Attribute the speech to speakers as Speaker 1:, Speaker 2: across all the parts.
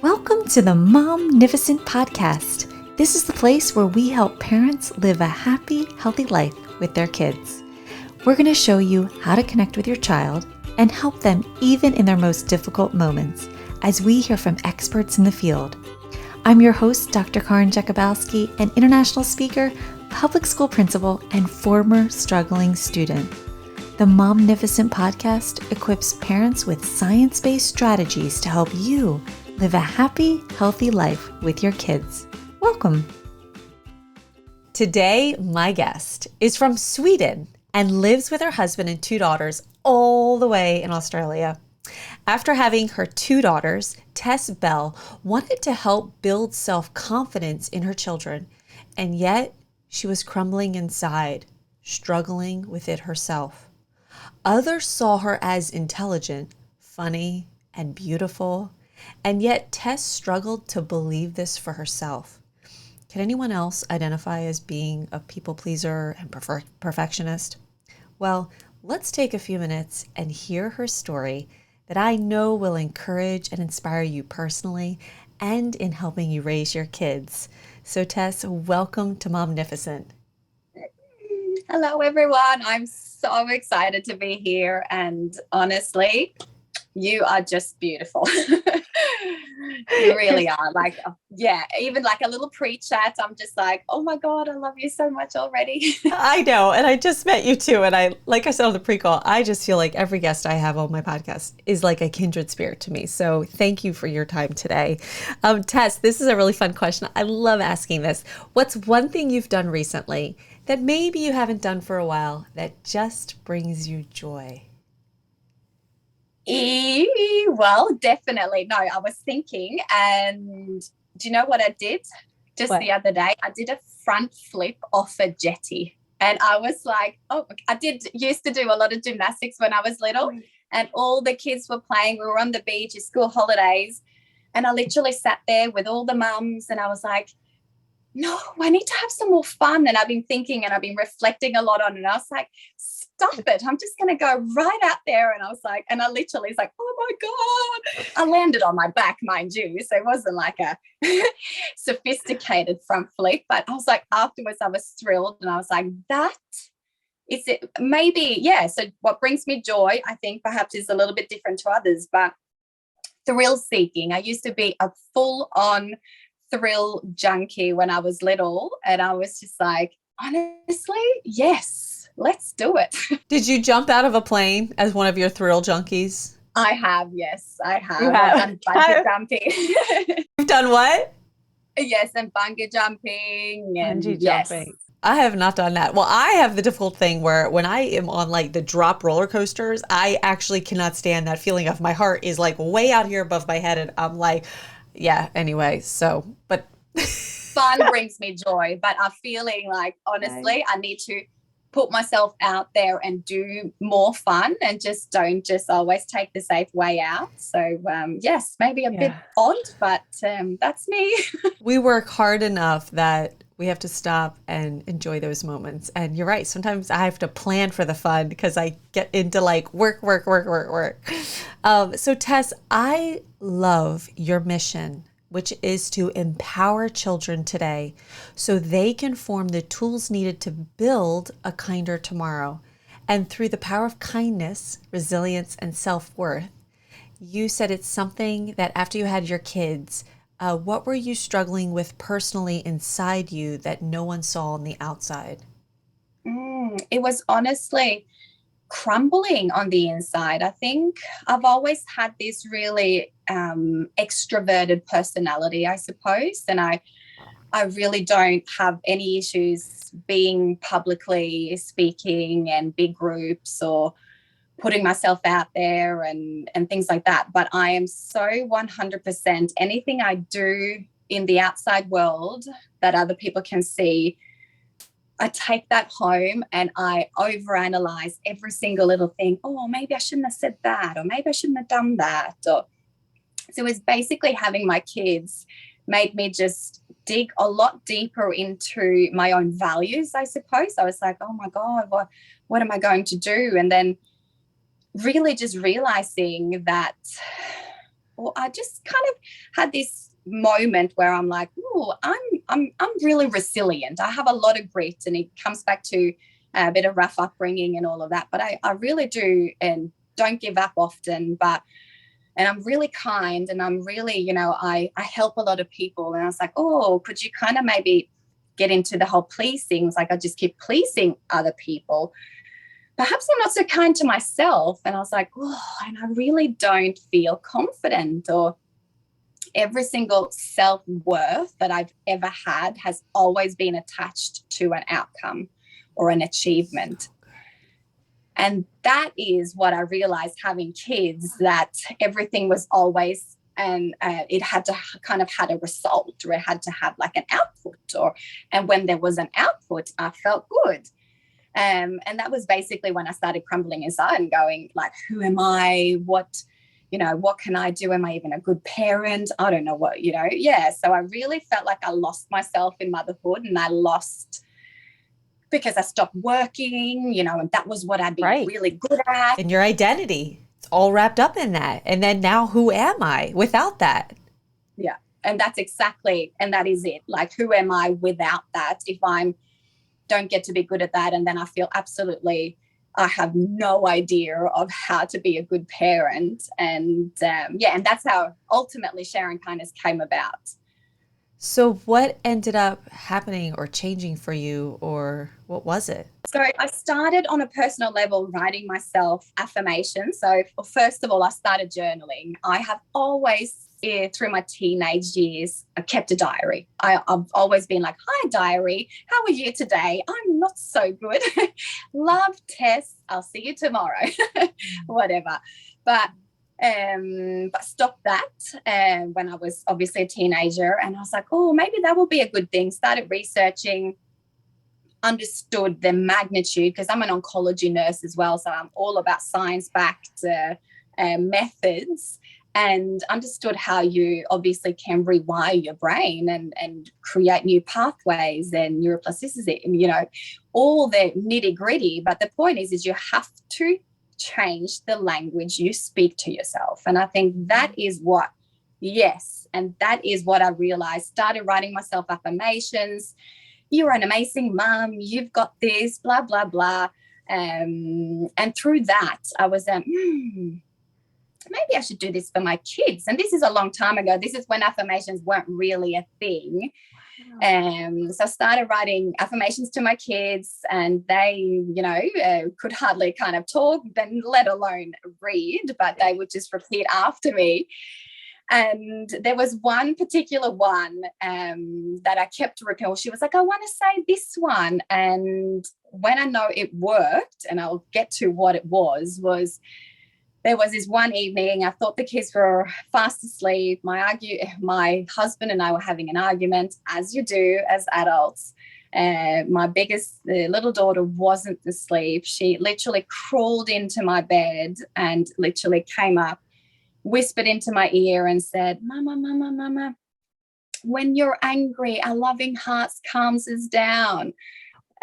Speaker 1: Welcome to the Momnificent podcast. This is the place where we help parents live a happy, healthy life with their kids. We're going to show you how to connect with your child and help them even in their most difficult moments as we hear from experts in the field. I'm your host, Dr. Karin Jakubowski, an international speaker, public school principal, and former struggling student. The Momnificent podcast equips parents with science-based strategies to help you live a happy, healthy life with your kids. Welcome. Today, my guest is from Sweden and lives with her husband and two daughters all the way in Australia. After having her two daughters, Tess Bell wanted to help build self-confidence in her children, and yet she was crumbling inside, struggling with it herself. Others saw her as intelligent, funny, and beautiful, and yet Tess struggled to believe this for herself. Can anyone else identify as being a people pleaser and perfectionist? Well, let's take a few minutes and hear her story that I know will encourage and inspire you personally and in helping you raise your kids. So Tess, welcome to Momnificent.
Speaker 2: Hello, everyone. I'm so excited to be here. And honestly, you are just beautiful. You really are. Even like a little pre-chat, I'm just like, oh my God, I love you so much already.
Speaker 1: I know. And I just met you too. And like I said on the pre-call, I just feel like every guest I have on my podcast is like a kindred spirit to me. So thank you for your time today. Tess, this is a really fun question. I love asking this. What's one thing you've done recently that maybe you haven't done for a while that just brings you joy?
Speaker 2: Well, definitely. No, I was thinking, and do you know what I did just the other day? I did a front flip off a jetty, and I was like, oh, used to do a lot of gymnastics when I was little, and all the kids were playing. We were on the beach, it's school holidays, and I literally sat there with all the mums, and I was like, no, I need to have some more fun. And I've been thinking and I've been reflecting a lot on it. And I was like, stop it. I'm just going to go right out there. And I was like, and I literally was like, oh my God. I landed on my back, mind you. So it wasn't like a sophisticated front flip. But I was like, afterwards, I was thrilled. And I was like, that is it. Maybe, yeah. So what brings me joy, I think perhaps is a little bit different to others, but thrill seeking. I used to be a full-on thrill junkie when I was little, and I was just like, honestly, yes, let's do it.
Speaker 1: Did you jump out of a plane as one of your thrill junkies?
Speaker 2: I have, yes, I have. I've done bungee jumping.
Speaker 1: You've done what?
Speaker 2: Yes, and bungee jumping and
Speaker 1: Bungee
Speaker 2: jumping.
Speaker 1: Yes. I have not done that. Well, I have the difficult thing where when I am on like the drop roller coasters, I actually cannot stand that feeling of my heart is like way out here above my head, and I'm like, yeah, anyway, so, but.
Speaker 2: Fun brings me joy, but I'm feeling like, honestly, I need to put myself out there and do more fun and don't always take the safe way out. So, yes, maybe a bit odd, but that's me.
Speaker 1: We work hard enough that we have to stop and enjoy those moments. And you're right. Sometimes I have to plan for the fun because I get into like work. So Tess, I love your mission, which is to empower children today so they can form the tools needed to build a kinder tomorrow. And through the power of kindness, resilience, and self-worth, you said it's something that after you had your kids, what were you struggling with personally inside you that no one saw on the outside?
Speaker 2: It was honestly crumbling on the inside. I think I've always had this really extroverted personality, I suppose, and I really don't have any issues being publicly speaking and big groups or putting myself out there and things like that. But I am so 100% anything I do in the outside world that other people can see, I take that home and I overanalyze every single little thing. Oh, maybe I shouldn't have said that, or maybe I shouldn't have done that. So it's basically having my kids made me just dig a lot deeper into my own values, I suppose. I was like, oh my God, what am I going to do? And then really just realizing that or I just kind of had this moment where I'm like, oh, I'm really resilient. I have a lot of grit, and it comes back to a bit of rough upbringing and all of that. But I really do, and don't give up often. And I'm really kind, and I'm really, I help a lot of people. And I was like, oh, could you kind of maybe get into the whole pleasing? It's like I just keep pleasing other people. Perhaps I'm not so kind to myself. And I was like, oh, and I really don't feel confident, or every single self-worth that I've ever had has always been attached to an outcome or an achievement. And that is what I realized having kids, that everything was always, and it had to kind of had a result, or it had to have like an output, and when there was an output, I felt good. And that was basically when I started crumbling inside and going like, who am I? What can I do? Am I even a good parent? I don't know what, yeah. So I really felt like I lost myself in motherhood, and I lost because I stopped working, and that was what I'd been really good at.
Speaker 1: And your identity, it's all wrapped up in that. And then now who am I without that?
Speaker 2: Yeah. And that's exactly, and that is it. Like, who am I without that? If I don't get to be good at that, and then I feel absolutely, I have no idea of how to be a good parent. And and that's how ultimately Sharing Kindness came about.
Speaker 1: So what ended up happening or changing for you, or what was it?
Speaker 2: So I started on a personal level writing myself affirmations. So first of all, I started journaling. I have always, through my teenage years, I kept a diary. I've always been like, hi, diary, how are you today? I'm not so good. Love, Tess. I'll see you tomorrow. Whatever. But stopped that when I was obviously a teenager, and I was like, oh, maybe that will be a good thing. Started researching, understood the magnitude, because I'm an oncology nurse as well, so I'm all about science-backed methods, and understood how you obviously can rewire your brain and create new pathways and neuroplasticity, and all the nitty-gritty. But the point is you have to change the language you speak to yourself. And I think that is what I realized. Started writing myself affirmations. You're an amazing mom. You've got this, blah, blah, blah. And through that, I was, maybe I should do this for my kids. And this is a long time ago. This is when affirmations weren't really a thing. So I started writing affirmations to my kids, and they, could hardly kind of talk, then let alone read, but they would just repeat after me. And there was one particular one that I kept repeating. She was like, I want to say this one. And when I know it worked, and I'll get to what it was there was this one evening, I thought the kids were fast asleep. My husband and I were having an argument, as you do as adults. My biggest, the little daughter, wasn't asleep. She literally crawled into my bed and literally came up, whispered into my ear and said, Mama, Mama, Mama, when you're angry, a loving heart calms us down.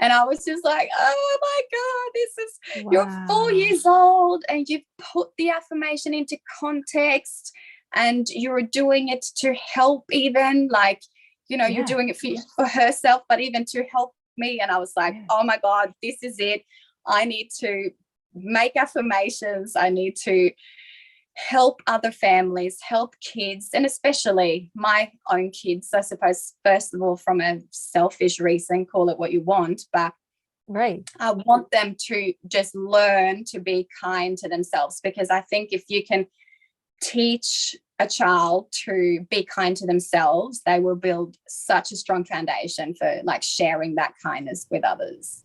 Speaker 2: And I was just like, oh my God, you're 4 years old, and you've put the affirmation into context, and you're doing it to help, even like, you're doing it for herself, but even to help me. And I was like, oh my God, this is it. I need to make affirmations. I need to help other families, help kids, and especially my own kids, I suppose, first of all, from a selfish reason, call it what you want, but I want them to just learn to be kind to themselves, because I think if you can teach a child to be kind to themselves, they will build such a strong foundation for like sharing that kindness with others.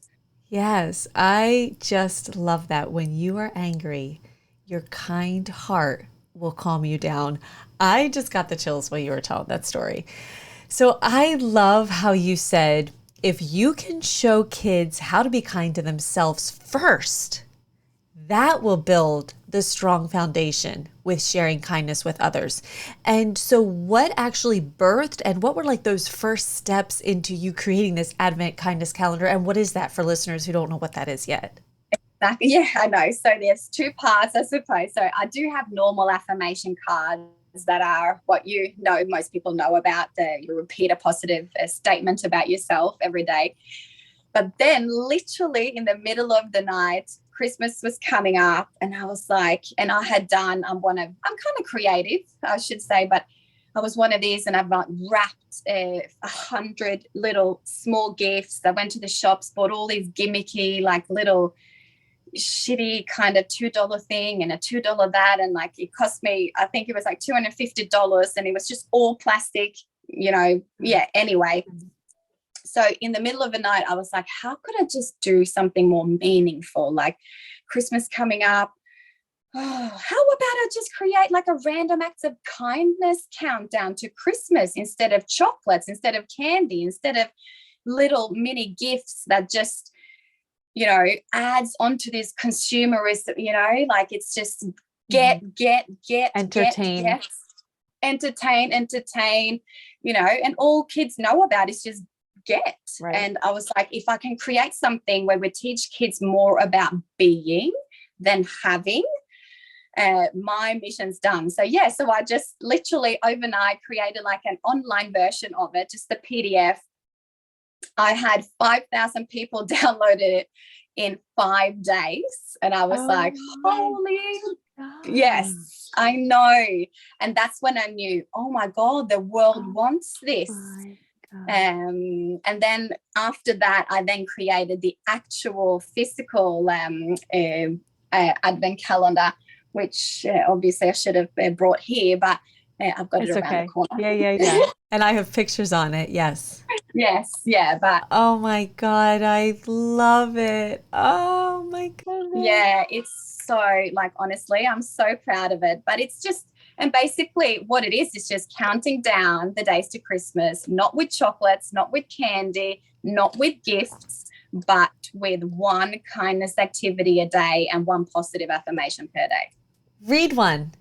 Speaker 1: Yes, I just love that. When you are angry, your kind heart will calm you down. I just got the chills while you were telling that story. So I love how you said, if you can show kids how to be kind to themselves first, that will build the strong foundation with sharing kindness with others. And so what actually birthed, and what were like those first steps into you creating this Advent kindness calendar? And what is that for listeners who don't know what that is yet?
Speaker 2: Yeah, I know. So there's two parts, I suppose. So I do have normal affirmation cards that are what you know, most people know about, you repeat a positive statement about yourself every day. But then literally in the middle of the night, Christmas was coming up, and I was like, and I had done, I'm kind of creative, I should say, but I was one of these, and I've wrapped 100 little small gifts. I went to the shops, bought all these gimmicky, like little shitty kind of $2 thing and a $2 that, and like it cost me, I think it was like $250, and it was just all plastic, anyway. So in the middle of the night, I was like, how could I just do something more meaningful? Like Christmas coming up. Oh, how about I just create like a random acts of kindness countdown to Christmas, instead of chocolates, instead of candy, instead of little mini gifts that just, adds onto this consumerist, like it's just get,
Speaker 1: entertain,
Speaker 2: get, entertain, and all kids know about is just get.
Speaker 1: Right.
Speaker 2: And I was like, if I can create something where we teach kids more about being than having, my mission's done. So I just literally overnight created like an online version of it, just the PDF. I had 5,000 people downloaded it in 5 days, and I was like, holy God. Yes, I know. And that's when I knew, oh my God, the world wants this. And then after that, I then created the actual physical advent calendar, which obviously I should have brought here, but I've got it around the corner.
Speaker 1: Yeah. And I have pictures on it. Yes.
Speaker 2: Yes. Yeah. But
Speaker 1: oh my God, I love it. Oh my goodness.
Speaker 2: Yeah, it's so, like, honestly, I'm so proud of it. But it's just, and basically what it is just counting down the days to Christmas, not with chocolates, not with candy, not with gifts, but with one kindness activity a day and one positive affirmation per day.
Speaker 1: Read one.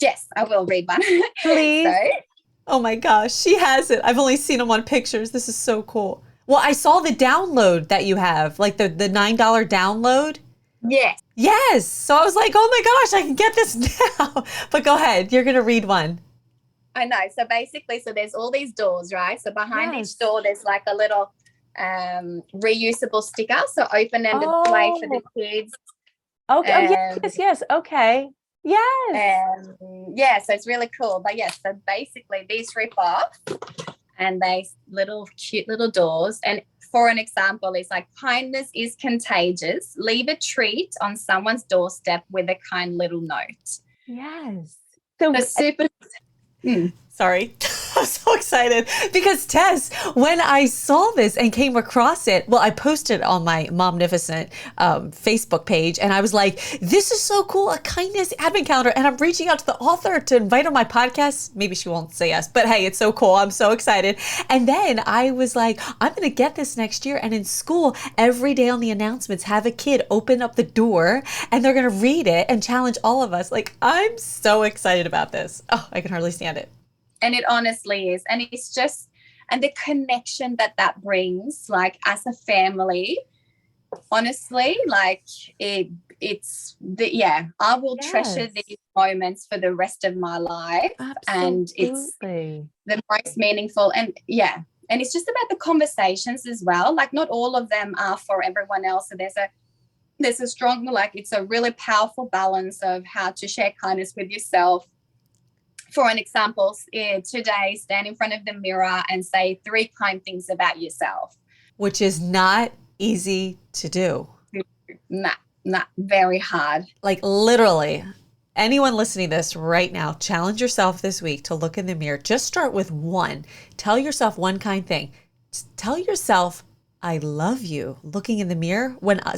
Speaker 2: Yes, I will read one.
Speaker 1: Please. Oh my gosh, she has it. I've only seen them on pictures. This is so cool. Well, I saw the download that you have, like the $9 download. Yes. So I was like, oh my gosh, I can get this now. But go ahead. You're going to read one.
Speaker 2: I know. So basically, there's all these doors, right? So behind each door, there's like a little reusable sticker. So open-ended play for the kids.
Speaker 1: Okay. Yes. Okay. Yes.
Speaker 2: So it's really cool. But yes, so basically these rip off, and they cute little doors. And for an example, it's like, kindness is contagious. Leave a treat on someone's doorstep with a kind little note.
Speaker 1: Yes.
Speaker 2: So super.
Speaker 1: Sorry. I'm so excited because Tess, when I saw this and came across it, well, I posted it on my Momnificent Facebook page, and I was like, this is so cool, a kindness advent calendar. And I'm reaching out to the author to invite on my podcast. Maybe she won't say yes, but hey, it's so cool. I'm so excited. And then I was like, I'm going to get this next year. And in school, every day on the announcements, have a kid open up the door and they're going to read it and challenge all of us. Like, I'm so excited about this. Oh, I can hardly stand it.
Speaker 2: And it honestly is. And it's just, and the connection that brings, like, as a family, honestly, like, it's I will treasure these moments for the rest of my life.
Speaker 1: Absolutely.
Speaker 2: And it's the most meaningful. And and it's just about the conversations as well. Like, not all of them are for everyone else. So there's a strong, like, it's a really powerful balance of how to share kindness with yourself. For an example, today, stand in front of the mirror and say 3 kind things about yourself.
Speaker 1: Which is not easy to do.
Speaker 2: Not very hard.
Speaker 1: Like, literally, anyone listening to this right now, challenge yourself this week to look in the mirror. Just start with one. Tell yourself one kind thing. Tell yourself, I love you. Looking in the mirror. When I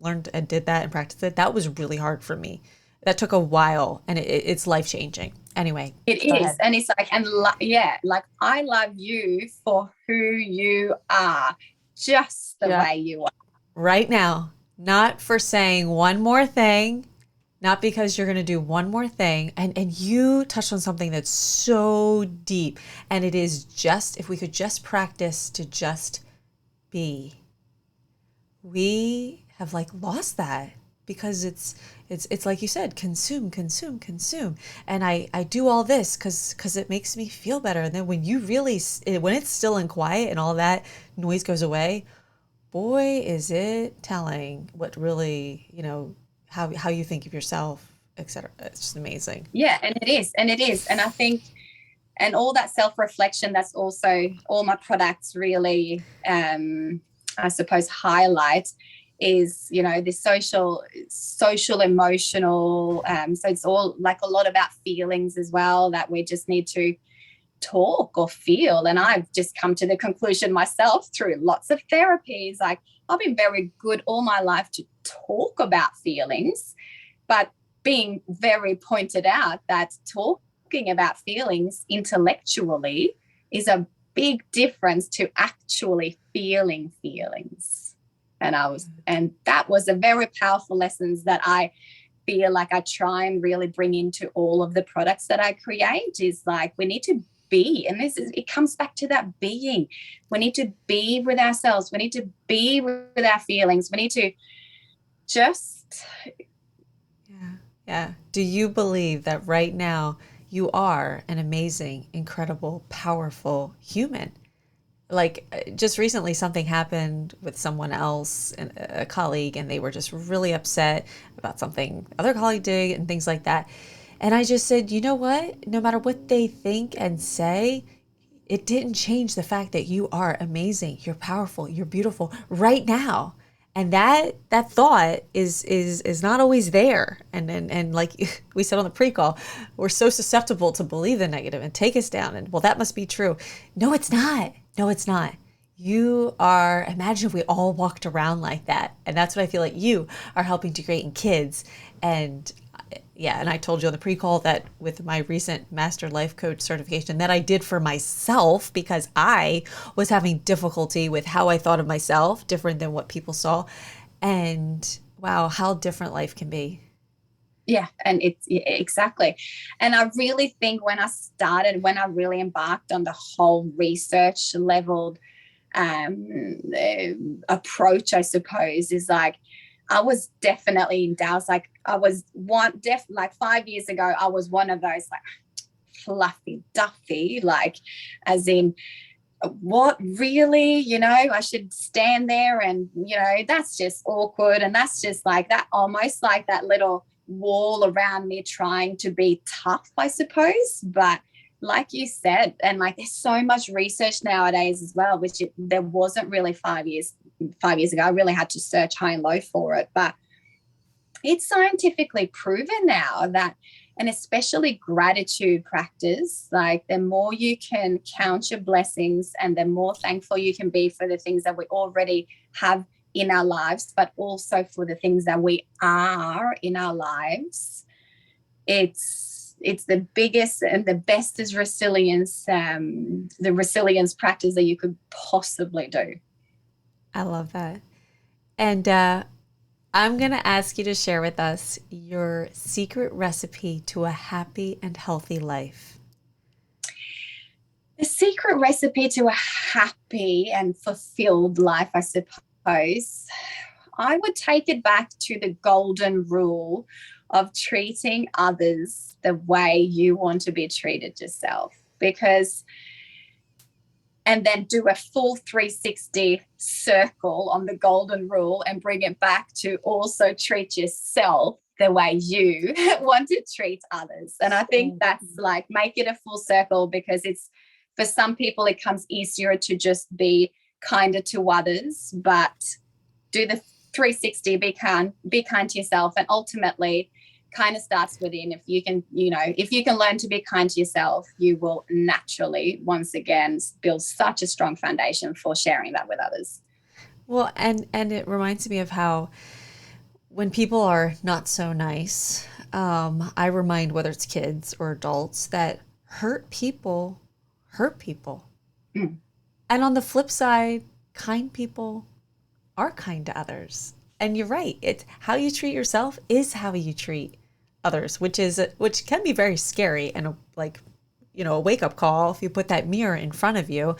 Speaker 1: learned and did that and practiced it, that was really hard for me. That took a while, and it's life-changing. Anyway.
Speaker 2: It is. And it's like, like, I love you for who you are, just the way you are.
Speaker 1: Right now, not for saying one more thing, not because you're going to do one more thing. And you touched on something that's so deep, and it is just, if we could just practice to just be. We have, like, lost that. because it's like you said, consume, consume, consume. And I do all this because it makes me feel better. And then when you really, when it's still and quiet and all that noise goes away, boy, is it telling what really, how you think of yourself, etc. It's just amazing.
Speaker 2: Yeah, and it is. And it is. And I think, and all that self-reflection, that's also all my products really, I suppose, highlight is, the social emotional. So it's all like a lot about feelings as well, that we just need to talk or feel. And I've just come to the conclusion myself through lots of therapies, like I've been very good all my life to talk about feelings, but being very pointed out that talking about feelings intellectually is a big difference to actually feeling feelings. And that was a very powerful lessons that I feel like I try and really bring into all of the products that I create, is like, we need to be, and it comes back to that being. We need to be with ourselves. We need to be with our feelings. We need to just.
Speaker 1: Yeah. Do you believe that right now you are an amazing, incredible, powerful human? Like just recently something happened with someone else, a colleague, and they were just really upset about something other colleague did and things like that. And I just said, you know what? No matter what they think and say, it didn't change the fact that you are amazing, you're powerful, you're beautiful right now. And that thought is not always there. And like we said on the pre-call, we're so susceptible to believe the negative and take us down. And well, that must be true. No, it's not. No, it's not. You are, imagine if we all walked around like that. And that's what I feel like you are helping to create in kids. And yeah, and I told you on the pre-call that with my recent Master Life Coach certification that I did for myself because I was having difficulty with how I thought of myself, different than what people saw. And wow, how different life can be.
Speaker 2: Yeah, and it's exactly. And I really think when I really embarked on the whole research leveled approach, I suppose, is like, I was definitely in doubt. Like I was like 5 years ago, I was one of those like fluffy duffy, like as in what really, I should stand there and, that's just awkward. And that's just like that, almost like that little wall around me trying to be tough, I suppose. But like you said, and like there's so much research nowadays as well, which there wasn't really 5 years ago. I really had to search high and low for it, but it's scientifically proven now that, and especially gratitude practice, like the more you can count your blessings and the more thankful you can be for the things that we already have in our lives, but also for the things that we are in our lives, it's the biggest and the best is resilience, the resilience practice that you could possibly do.
Speaker 1: I love that. And I'm going to ask you to share with us your secret recipe to a happy and healthy life.
Speaker 2: The secret recipe to a happy and fulfilled life, I suppose, I would take it back to the golden rule of treating others the way you want to be treated yourself. And then do a full 360 circle on the golden rule and bring it back to also treat yourself the way you want to treat others. And I think that's like, make it a full circle, because it's, for some people, it comes easier to just be kinder to others, but do the 360, be kind to yourself. And ultimately kind of starts within. If you can learn to be kind to yourself, you will naturally, once again, build such a strong foundation for sharing that with others.
Speaker 1: Well, and it reminds me of how when people are not so nice, I remind, whether it's kids or adults, that hurt people hurt people. Mm. And on the flip side, kind people are kind to others. And you're right. It's how you treat yourself is how you treat others, which can be very scary and a wake-up call if you put that mirror in front of you.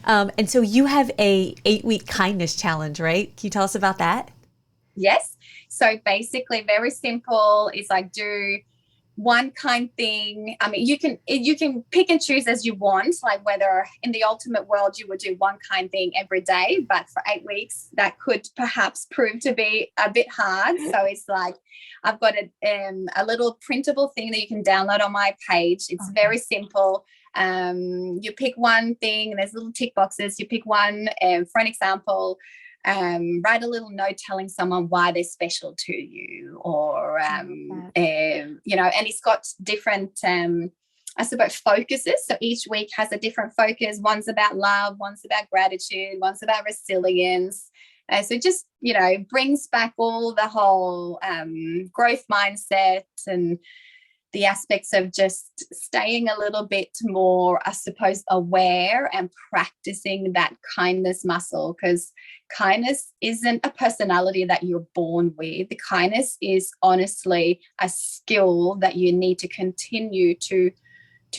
Speaker 1: And so you have a 8-week kindness challenge, right? Can you tell us about that?
Speaker 2: Yes. So basically very simple. It's like do one kind thing. I mean, you can pick and choose as you want, like whether in the ultimate world you would do one kind thing every day, but for 8 weeks that could perhaps prove to be a bit hard. So it's like I've got a little printable thing that you can download on my page. It's very simple. You pick one thing, there's little tick boxes. You pick one for an example. Write a little note telling someone why they're special to you, or and it's got different I suppose focuses. So each week has a different focus. One's about love, one's about gratitude, one's about resilience. So just brings back all the whole growth mindset and the aspects of just staying a little bit more, I suppose, aware and practicing that kindness muscle, because kindness isn't a personality that you're born with. Kindness is honestly a skill that you need to continue to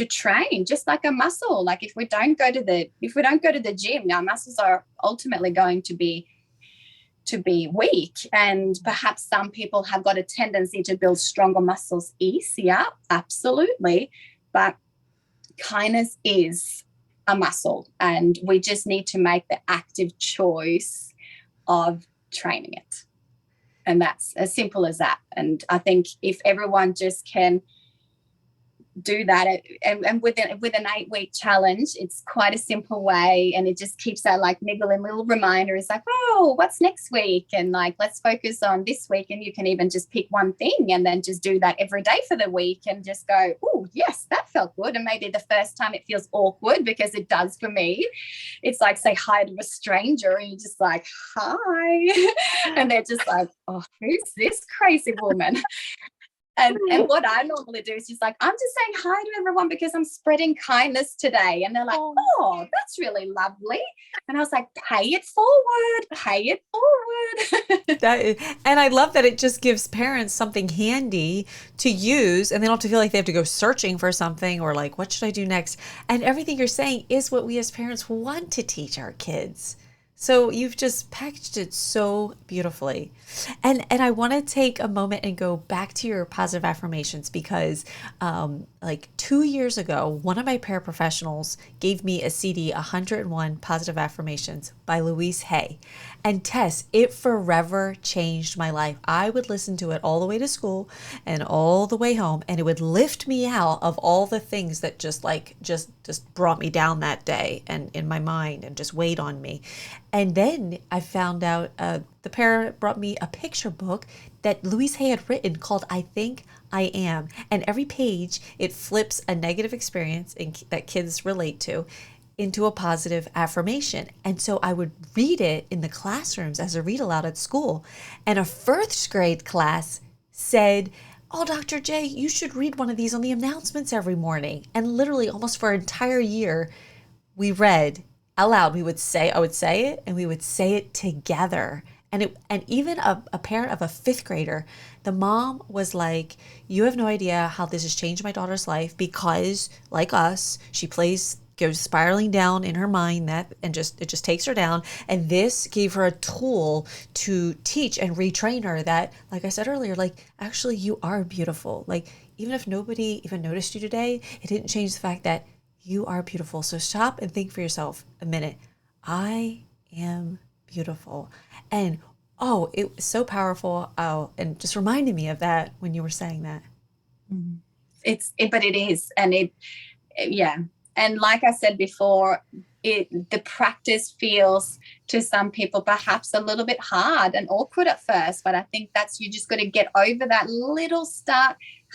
Speaker 2: train, just like a muscle. Like if we don't go to the gym, our muscles are ultimately going to be weak, and perhaps some people have got a tendency to build stronger muscles easier, absolutely, but kindness is a muscle, and we just need to make the active choice of training it, and that's as simple as that. And I think if everyone just can do that, and with an 8-week challenge, it's quite a simple way, and it just keeps that like niggling little reminder. It's like, oh, what's next week, and like let's focus on this week. And you can even just pick one thing and then just do that every day for the week, and just go, oh yes, that felt good. And maybe the first time it feels awkward, because it does for me. It's like say hi to a stranger and you're just like, hi, and they're just like, oh, who's this crazy woman? And what I normally do is just like, I'm just saying hi to everyone because I'm spreading kindness today. And they're like, oh, that's really lovely. And I was like, pay it forward.
Speaker 1: And I love that it just gives parents something handy to use, and they don't have to feel like they have to go searching for something or like, what should I do next? And everything you're saying is what we as parents want to teach our kids. So you've just packaged it so beautifully. And I want to take a moment and go back to your positive affirmations, because like 2 years ago, one of my paraprofessionals gave me a CD, 101 Positive Affirmations by Louise Hay. And Tess, it forever changed my life. I would listen to it all the way to school and all the way home, and it would lift me out of all the things that just brought me down that day and in my mind and just weighed on me. And then I found out the parent brought me a picture book that Louise Hay had written called I Think I Am. And every page, it flips a negative experience that kids relate to into a positive affirmation. And so I would read it in the classrooms as a read aloud at school. And a first grade class said, oh, Dr. J, you should read one of these on the announcements every morning. And literally almost for an entire year, we read out loud. I would say it, and we would say it together. And even a parent of a 5th grader, the mom was like, you have no idea how this has changed my daughter's life, because like us, she goes spiraling down in her mind it just takes her down. And this gave her a tool to teach and retrain her that, like I said earlier, like, actually you are beautiful. Like, even if nobody even noticed you today, it didn't change the fact that you are beautiful. So stop and think for yourself a minute. I am beautiful. And it was so powerful. And just reminded me of that when you were saying that.
Speaker 2: But it is. And yeah. And like I said before, the practice feels to some people perhaps a little bit hard and awkward at first, but I think you just got to get over that little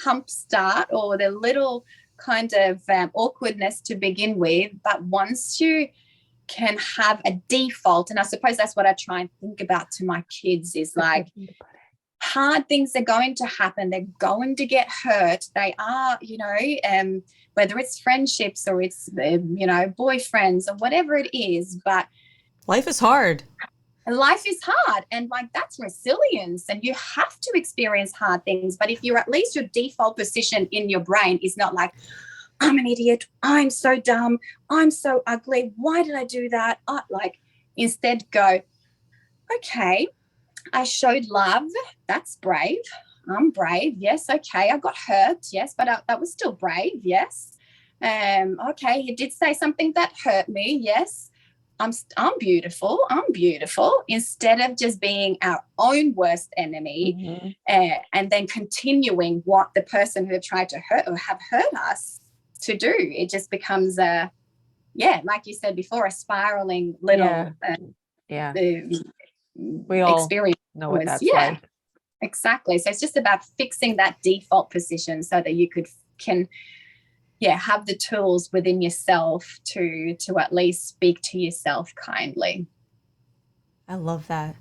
Speaker 2: hump start, or the little kind of awkwardness to begin with. But once you can have a default, and I suppose that's what I try and think about to my kids, is like, hard things are going to happen. They're going to get hurt. They are, whether it's friendships or it's, boyfriends or whatever it is. But
Speaker 1: life is hard.
Speaker 2: Life is hard. And like, that's resilience. And you have to experience hard things. But if you're at least, your default position in your brain is not like, I'm an idiot, I'm so dumb, I'm so ugly, why did I do that? Instead go, okay, I showed love. That's brave. I'm brave. Yes. Okay. I got hurt. Yes. But that was still brave. Yes. Okay. He did say something that hurt me. Yes. I'm beautiful. I'm beautiful. Instead of just being our own worst enemy, and then continuing what the person who tried to hurt or have hurt us to do, it just becomes like you said before, a spiraling little
Speaker 1: we all
Speaker 2: experience.
Speaker 1: Know what that's like.
Speaker 2: Exactly. So it's just about fixing that default position so that you can have the tools within yourself to at least speak to yourself kindly.
Speaker 1: I love that.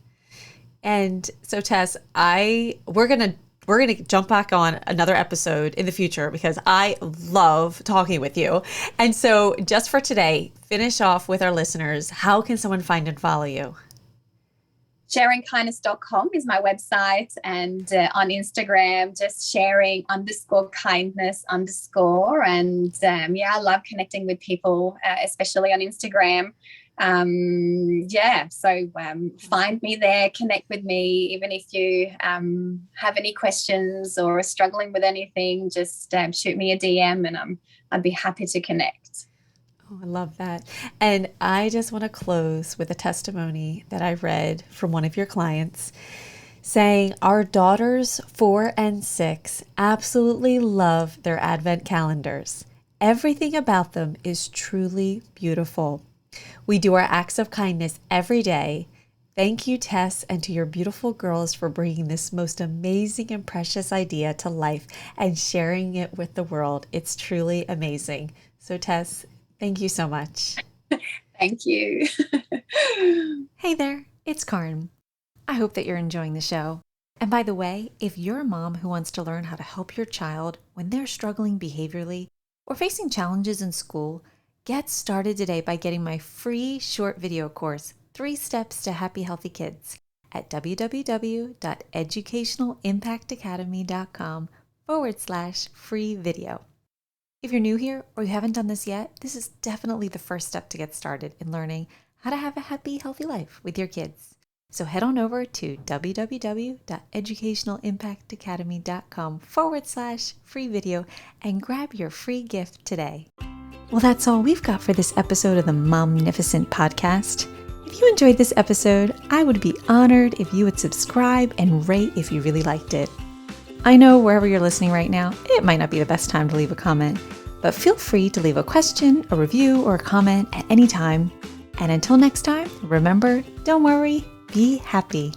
Speaker 1: And so Tess, we're gonna jump back on another episode in the future because I love talking with you. And so just for today, finish off with our listeners. How can someone find and follow you?
Speaker 2: sharingkindness.com is my website, and on Instagram, just sharing_kindness_. And I love connecting with people, especially on Instagram. So find me there, connect with me. Even if you have any questions or are struggling with anything, just shoot me a DM and I'd be happy to connect.
Speaker 1: Oh, I love that. And I just want to close with a testimony that I read from one of your clients saying, our daughters 4 and 6 absolutely love their Advent calendars. Everything about them is truly beautiful. We do our acts of kindness every day. Thank you, Tess, and to your beautiful girls for bringing this most amazing and precious idea to life and sharing it with the world. It's truly amazing. So, Tess, thank you so much.
Speaker 2: Thank you.
Speaker 3: Hey there, it's Karin. I hope that you're enjoying the show. And by the way, if you're a mom who wants to learn how to help your child when they're struggling behaviorally or facing challenges in school, get started today by getting my free short video course, 3 Steps to Happy Healthy Kids, at www.educationalimpactacademy.com/free video. If you're new here or you haven't done this yet, this is definitely the first step to get started in learning how to have a happy, healthy life with your kids. So head on over to www.educationalimpactacademy.com/free video and grab your free gift today. Well, that's all we've got for this episode of the Momnificent podcast. If you enjoyed this episode, I would be honored if you would subscribe and rate if you really liked it. I know wherever you're listening right now, it might not be the best time to leave a comment, but feel free to leave a question, a review, or a comment at any time. And until next time, remember, don't worry, be happy.